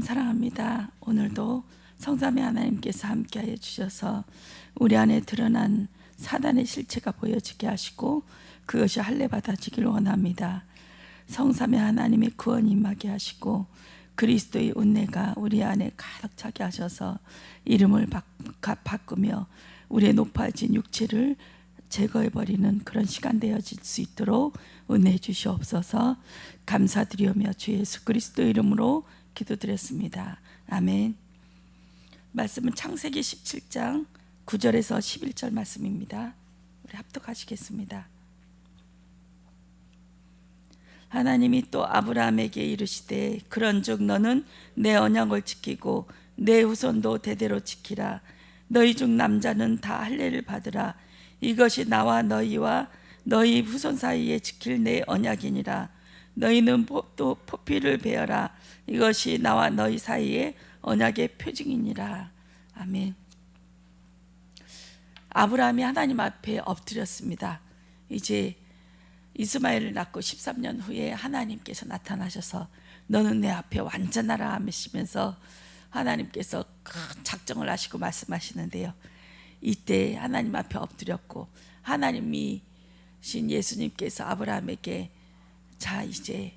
사랑합니다. 오늘도 성삼위 하나님께서 함께하여 주셔서 우리 안에 드러난 사단의 실체가 보여지게 하시고 그것이 할례받아지길 원합니다. 성삼위 하나님의 구원이 임하게 하시고 그리스도의 은혜가 우리 안에 가득 차게 하셔서 이름을 바꾸며 우리의 높아진 육체를 제거해버리는 그런 시간 되어질 수 있도록 은혜해 주시옵소서. 감사드리오며 주 예수 그리스도 이름으로 기도드렸습니다. 아멘. 말씀은 창세기 17장 9절에서 11절 말씀입니다. 우리 합독하시겠습니다. 하나님이 또 아브라함에게 이르시되 그런즉 너는 내 언약을 지키고 내 후손도 대대로 지키라. 너희 중 남자는 다 할례를 받으라. 이것이 나와 너희와 너희 후손 사이에 지킬 내 언약이니라. 너희는 또 포피를 베어라. 이것이 나와 너희 사이에 언약의 표징이니라. 아멘. 아브라함이 하나님 앞에 엎드렸습니다. 이제 이스마엘을 낳고 13년 후에 하나님께서 나타나셔서 너는 내 앞에 완전하라 하시면서 하나님께서 큰 작정을 하시고 말씀하시는데요. 이때 하나님 앞에 엎드렸고 하나님이신 예수님께서 아브라함에게 자 이제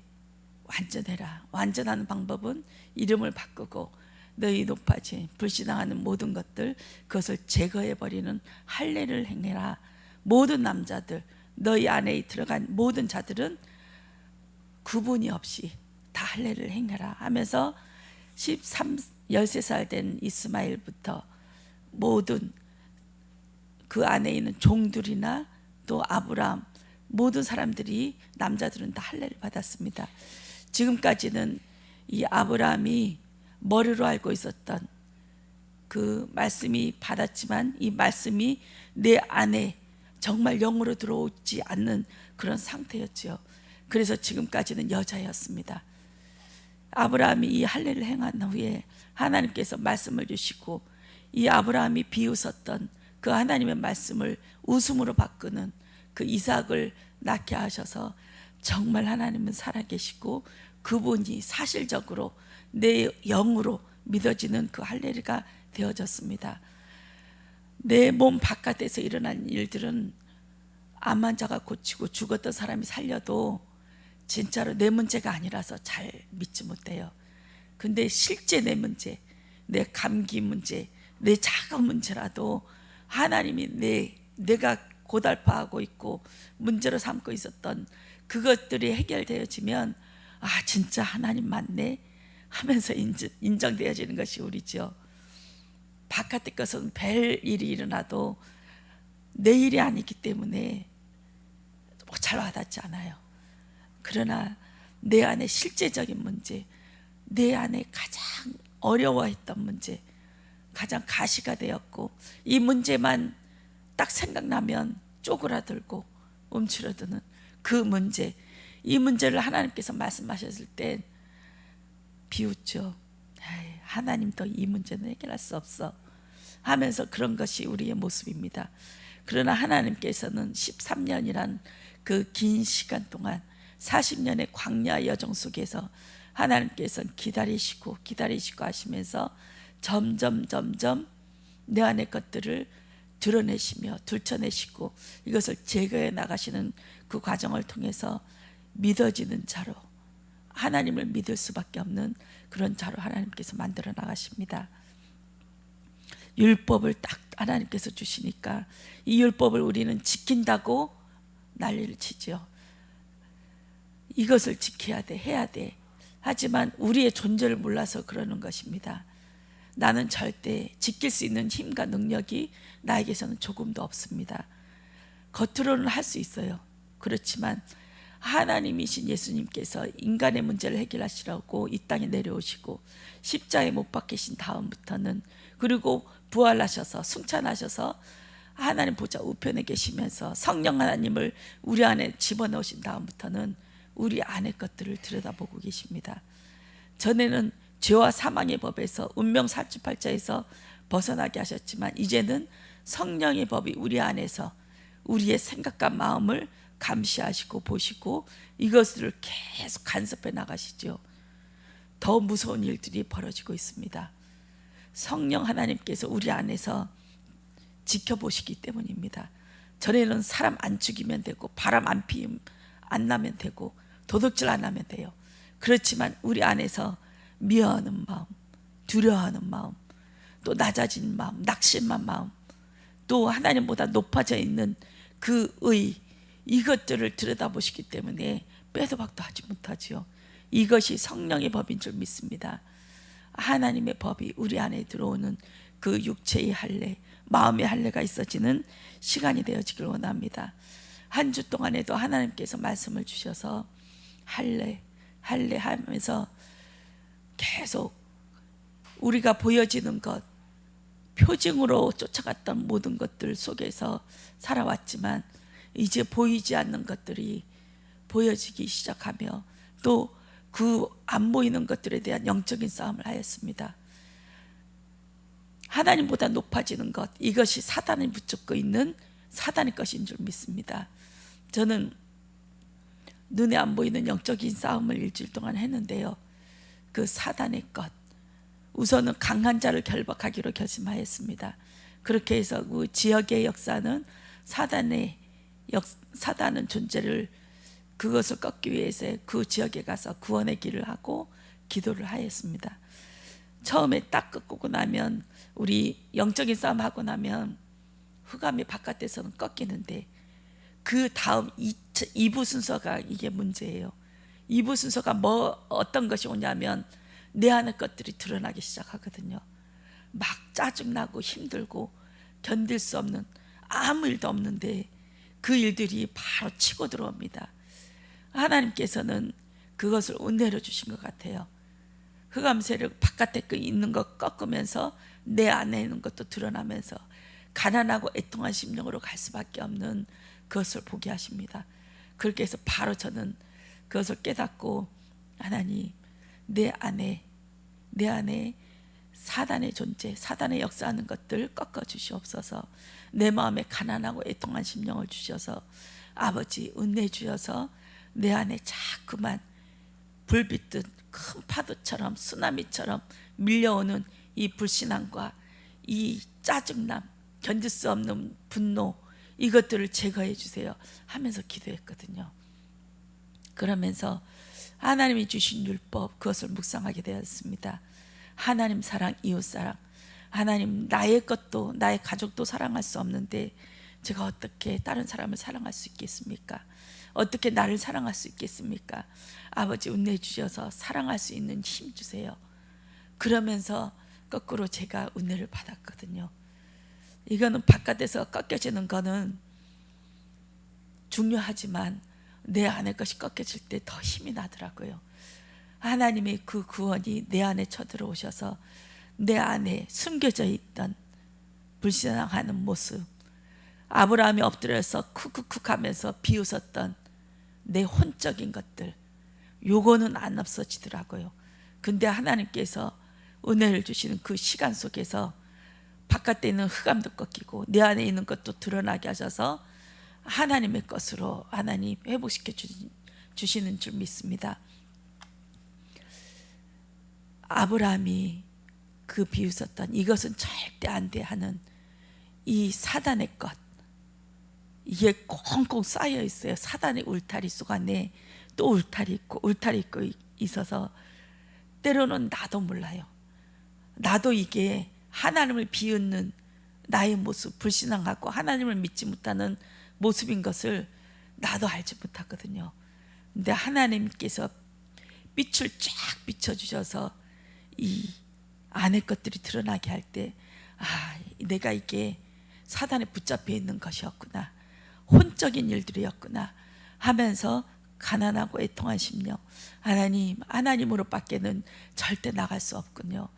완전해라. 완전하는 방법은 이름을 바꾸고 너희 높아진 불신앙하는 모든 것들 그것을 제거해버리는 할례를 행해라. 모든 남자들 너희 안에 들어간 모든 자들은 구분이 없이 다 할례를 행해라 하면서 13살 된 이스마엘부터 모든 그 안에 있는 종들이나 또 아브라함 모든 사람들이 남자들은 다 할례를 받았습니다. 지금까지는 이 아브라함이 머리로 알고 있었던 그 말씀이 받았지만 이 말씀이 내 안에 정말 영으로 들어오지 않는 그런 상태였지요. 그래서 지금까지는 여자였습니다. 아브라함이 이 할례를 행한 후에 하나님께서 말씀을 주시고 이 아브라함이 비웃었던 그 하나님의 말씀을 웃음으로 바꾸는 그 이삭을 낳게 하셔서 정말 하나님은 살아계시고 그분이 사실적으로 내 영으로 믿어지는 그 할례가 되어졌습니다. 내 몸 바깥에서 일어난 일들은 암 환자가 고치고 죽었던 사람이 살려도 진짜로 내 문제가 아니라서 잘 믿지 못해요. 근데 실제 내 문제, 내 감기 문제, 내 작은 문제라도 하나님이 내가 고달파하고 있고 문제로 삼고 있었던 그것들이 해결되어지면 아 진짜 하나님 맞네 하면서 인정되어지는 것이 우리죠. 바깥의 것은 별 일이 일어나도 내 일이 아니기 때문에 잘 와닿지 않아요. 그러나 내 안에 실제적인 문제, 내 안에 가장 어려워했던 문제, 가장 가시가 되었고 이 문제만 딱 생각나면 쪼그라들고 움츠러드는 그 문제, 이 문제를 하나님께서 말씀하셨을 때 비웃죠. 하나님도 이 문제는 해결할 수 없어 하면서 그런 것이 우리의 모습입니다. 그러나 하나님께서는 13년이란 그 긴 시간 동안 40년의 광야 여정 속에서 하나님께서는 기다리시고 하시면서 점점 내 안의 것들을 드러내시며 들춰내시고 이것을 제거해 나가시는 그 과정을 통해서 믿어지는 자로 하나님을 믿을 수밖에 없는 그런 자로 하나님께서 만들어 나가십니다. 율법을 딱 하나님께서 주시니까 이 율법을 우리는 지킨다고 난리를 치죠. 이것을 지켜야 돼, 해야 돼. 하지만 우리의 존재를 몰라서 그러는 것입니다. 나는 절대 지킬 수 있는 힘과 능력이 나에게서는 조금도 없습니다. 겉으로는 할 수 있어요. 그렇지만 하나님이신 예수님께서 인간의 문제를 해결하시라고 이 땅에 내려오시고 십자가에 못 박히신 다음부터는 그리고 부활하셔서 승천하셔서 하나님 보좌 우편에 계시면서 성령 하나님을 우리 안에 집어넣으신 다음부터는 우리 안의 것들을 들여다보고 계십니다. 전에는 죄와 사망의 법에서 운명 사주팔자에서 벗어나게 하셨지만 이제는 성령의 법이 우리 안에서 우리의 생각과 마음을 감시하시고 보시고 이것들을 계속 간섭해 나가시죠. 더 무서운 일들이 벌어지고 있습니다. 성령 하나님께서 우리 안에서 지켜보시기 때문입니다. 전에는 사람 안 죽이면 되고 바람 안 나면 되고 도둑질 안 하면 돼요. 그렇지만 우리 안에서 미워하는 마음, 두려워하는 마음, 또 낮아진 마음, 낙심한 마음, 또 하나님보다 높아져 있는 그 의, 이것들을 들여다보시기 때문에 빼도 박도 하지 못하지요. 이것이 성령의 법인 줄 믿습니다. 하나님의 법이 우리 안에 들어오는 그 육체의 할례, 마음의 할례가 있어지는 시간이 되어지길 원합니다. 한 주 동안에도 하나님께서 말씀을 주셔서 할례 하면서 계속 우리가 보여지는 것, 표징으로 쫓아갔던 모든 것들 속에서 살아왔지만 이제 보이지 않는 것들이 보여지기 시작하며 또 그 안 보이는 것들에 대한 영적인 싸움을 하였습니다. 하나님보다 높아지는 것, 이것이 사단이 붙잡고 있는 사단의 것인 줄 믿습니다. 저는 눈에 안 보이는 영적인 싸움을 일주일 동안 했는데요, 그 사단의 것, 우선은 강한 자를 결박하기로 결심하였습니다. 그렇게 해서 그 지역의 역사는 사단은 존재를, 그것을 꺾기 위해서 그 지역에 가서 구원의 길을 하고 기도를 하였습니다. 처음에 딱 꺾고 나면, 우리 영적인 싸움 하고 나면 흑암이 바깥에서는 꺾이는데 그 다음 2부 순서가 이게 문제예요. 2부 순서가 어떤 것이 오냐면 내 안의 것들이 드러나기 시작하거든요. 막 짜증나고 힘들고 견딜 수 없는 아무 일도 없는데 그 일들이 바로 치고 들어옵니다. 하나님께서는 그것을 은혜로 주신 것 같아요. 흑암 세력 바깥에 있는 것 꺾으면서 내 안에 있는 것도 드러나면서 가난하고 애통한 심령으로 갈 수밖에 없는 그것을 보게 하십니다. 그렇게 해서 바로 저는 그것을 깨닫고, 하나님, 내 안에 사단의 존재, 사단의 역사하는 것들 꺾어 주시옵소서. 내 마음에 가난하고 애통한 심령을 주셔서 아버지 은혜 주셔서 내 안에 자꾸만 불빛듯 큰 파도처럼 쓰나미처럼 밀려오는 이 불신앙과 이 짜증남, 견딜 수 없는 분노, 이것들을 제거해 주세요 하면서 기도했거든요. 그러면서 하나님이 주신 율법, 그것을 묵상하게 되었습니다. 하나님 사랑, 이웃 사랑. 하나님, 나의 것도 나의 가족도 사랑할 수 없는데 제가 어떻게 다른 사람을 사랑할 수 있겠습니까? 어떻게 나를 사랑할 수 있겠습니까? 아버지 은혜 주셔서 사랑할 수 있는 힘 주세요. 그러면서 거꾸로 제가 은혜를 받았거든요. 이거는 바깥에서 꺾여지는 거는 중요하지만 내 안의 것이 꺾여질 때 더 힘이 나더라고요. 하나님의 그 구원이 내 안에 쳐들어오셔서 내 안에 숨겨져 있던 불신앙하는 모습, 아브라함이 엎드려서 쿡쿡쿡 하면서 비웃었던 내 혼적인 것들, 요거는 안 없어지더라고요. 근데 하나님께서 은혜를 주시는 그 시간 속에서 바깥에 있는 흑암도 꺾이고 내 안에 있는 것도 드러나게 하셔서 하나님의 것으로 하나님 회복시켜 주시는 줄 믿습니다. 아브라함이 그 비웃었던 이것은 절대 안 돼 하는 이 사단의 것, 이게 꽁꽁 쌓여 있어요. 사단의 울타리 속 안에 또 울타리 있고 있어서 때로는 나도 몰라요. 나도 이게 하나님을 비웃는 나의 모습, 불신앙하고 하나님을 믿지 못하는 모습인 것을 나도 알지 못하거든요. 근데 하나님께서 빛을 쫙 비춰주셔서 이 안의 것들이 드러나게 할 때, 아, 내가 이게 사단에 붙잡혀 있는 것이었구나, 혼적인 일들이었구나 하면서 가난하고 애통한 심령, 하나님으로 밖에는 절대 나갈 수 없군요.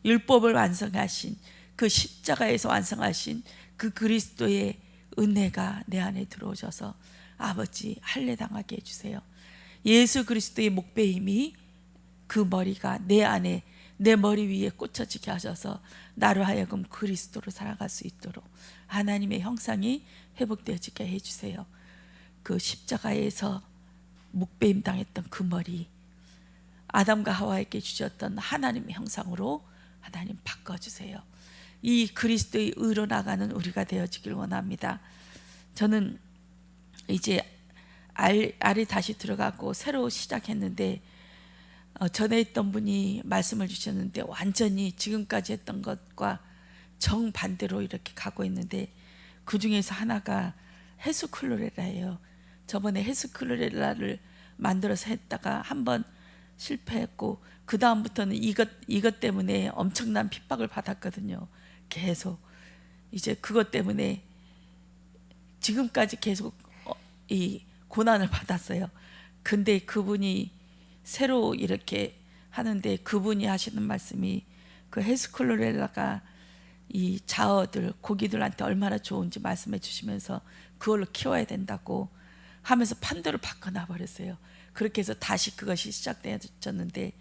율법을 완성하신 그 십자가에서 완성하신 그 그리스도의 은혜가 내 안에 들어오셔서 아버지 할례 당하게 해주세요. 예수 그리스도의 목배임이 그 머리가 내 안에, 내 머리 위에 꽂혀지게 하셔서 나로 하여금 그리스도로 살아갈 수 있도록 하나님의 형상이 회복되어지게 해주세요. 그 십자가에서 목배임 당했던 그 머리, 아담과 하와에게 주셨던 하나님의 형상으로 하나님 바꿔주세요. 이 그리스도의 의로 나가는 우리가 되어지길 원합니다. 저는 이제 알이 다시 들어가고 새로 시작했는데 전에 있던 분이 말씀을 주셨는데 완전히 지금까지 했던 것과 정반대로 이렇게 가고 있는데, 그 중에서 하나가 헤스클로레라예요. 저번에 헤스클로레라를 만들어서 했다가 한번 실패했고, 그 다음부터는 이것 때문에 엄청난 핍박을 받았거든요. 계속 이제 그것 때문에 지금까지 계속 이 고난을 받았어요. 근데 그분이 새로 이렇게 하는데, 그분이 하시는 말씀이 그 헤스클로렐라가 이 자어들 고기들한테 얼마나 좋은지 말씀해 주시면서 그걸로 키워야 된다고 하면서 판도를 바꿔놔 버렸어요. 그렇게 해서 다시 그것이 시작되었는데,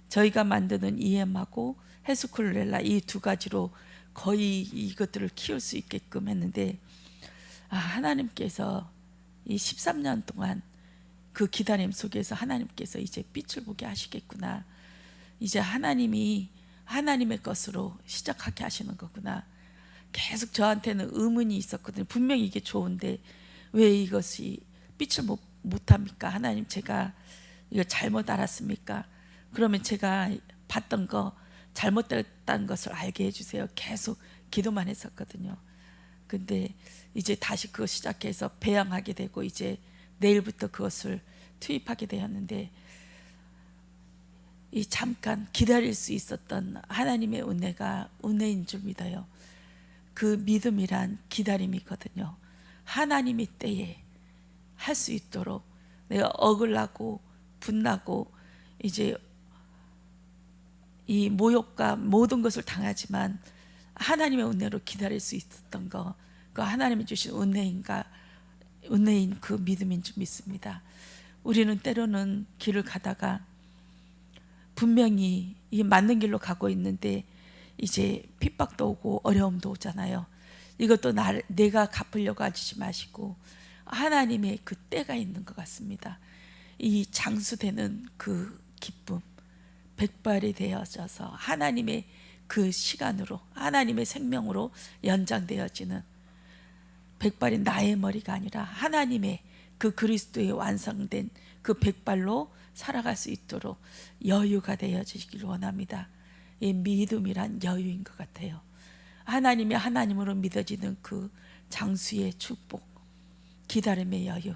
저희가 만드는 EM하고 헤스클로렐라 이 두 가지로 거의 이것들을 키울 수 있게끔 했는데, 하나님께서 이 13년 동안 그 기다림 속에서 하나님께서 이제 빛을 보게 하시겠구나, 이제 하나님의 것으로 시작하게 하시는 거구나. 계속 저한테는 의문이 있었거든요. 분명히 이게 좋은데 왜 이것이 빛을 못합니까? 하나님, 제가 이거 잘못 알았습니까? 그러면 제가 봤던 거 잘못됐다는 것을 알게 해주세요. 계속 기도만 했었거든요. 근데 이제 다시 그거 시작해서 배양하게 되고, 이제 내일부터 그것을 투입하게 되었는데, 이 잠깐 기다릴 수 있었던 하나님의 은혜가 은혜인 줄 믿어요. 그 믿음이란 기다림이거든요. 하나님의 때에 할 수 있도록, 내가 억울하고 분나고 이제 이 모욕과 모든 것을 당하지만 하나님의 은혜로 기다릴 수 있었던 거, 그 하나님이 주신 은혜인 그 믿음인 줄 믿습니다. 우리는 때로는 길을 가다가 분명히 이 맞는 길로 가고 있는데 이제 핍박도 오고 어려움도 오잖아요. 이것도 내가 갚으려고 하지 마시고 하나님의 그 때가 있는 것 같습니다. 이 장수되는 그 기쁨, 백발이 되어져서 하나님의 그 시간으로, 하나님의 생명으로 연장되어지는, 백발이 나의 머리가 아니라 하나님의 그 그리스도의 완성된 그 백발로 살아갈 수 있도록 여유가 되어지기를 원합니다. 이 믿음이란 여유인 것 같아요. 하나님이 하나님으로 믿어지는 그 장수의 축복, 기다림의 여유.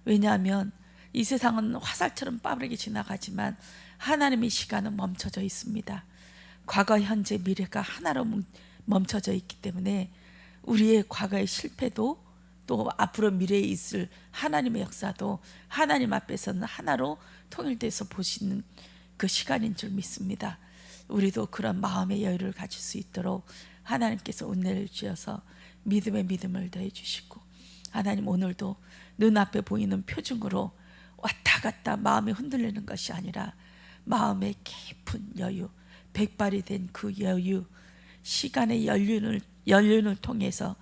왜냐하면 이 세상은 화살처럼 빠르게 지나가지만 하나님의 시간은 멈춰져 있습니다. 과거, 현재, 미래가 하나로 멈춰져 있기 때문에 우리의 과거의 실패도 또 앞으로 미래에 있을 하나님의 역사도 하나님 앞에서는 하나로 통일돼서 보시는 그 시간인 줄 믿습니다. 우리도 그런 마음의 여유를 가질 수 있도록 하나님께서 은혜를 주셔서 믿음의 믿음을 더해 주시고, 하나님 오늘도 눈앞에 보이는 표징으로 왔다 갔다 마음이 흔들리는 것이 아니라 마음의 깊은 여유, 백발이 된 그 여유, 시간의 연륜을 통해서,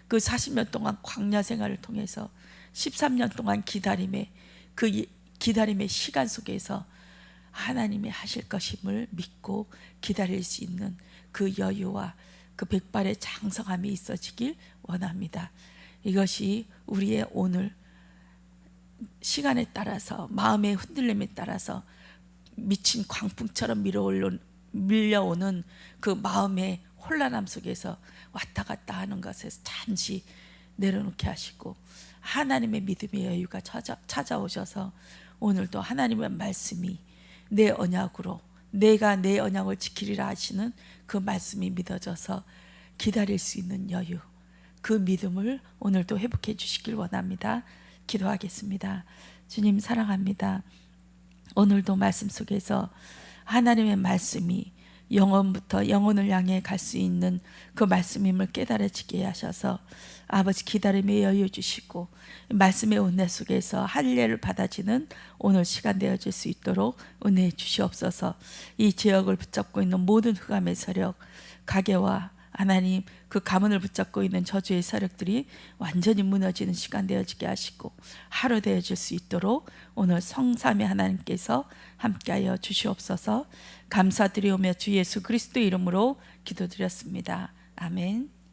그 40년 동안 광야 생활을 통해서 13년 동안 기다림의 그 기다림의 시간 속에서 하나님이 하실 것임을 믿고 기다릴 수 있는 그 여유와 그 백발의 장성함이 있어지길 원합니다. 이것이 우리의 오늘 시간에 따라서, 마음의 흔들림에 따라서 미친 광풍처럼 밀려오는 그 마음의 혼란함 속에서 왔다 갔다 하는 것에서 잠시 내려놓게 하시고 하나님의 믿음의 여유가 찾아오셔서 오늘도 하나님의 말씀이 내 언약으로, 내가 내 언약을 지키리라 하시는 그 말씀이 믿어져서 기다릴 수 있는 여유, 그 믿음을 오늘도 회복해 주시길 원합니다. 기도하겠습니다. 주님 사랑합니다. 오늘도 말씀 속에서 하나님의 말씀이 영혼부터 영혼을 향해 갈 수 있는 그 말씀임을 깨달아지게 하셔서 아버지 기다림의 여유 주시고 말씀의 은혜 속에서 할례를 받아지는 오늘 시간 되어질 수 있도록 은혜해 주시옵소서. 이 지역을 붙잡고 있는 모든 흑암의 세력, 가계와 하나님, 그 가문을 붙잡고 있는 저주의 세력들이 완전히 무너지는 시간 되어지게 하시고 하루 되어질 수 있도록 오늘 성삼위 하나님께서 함께하여 주시옵소서. 감사드리오며 주 예수 그리스도 이름으로 기도드렸습니다. 아멘.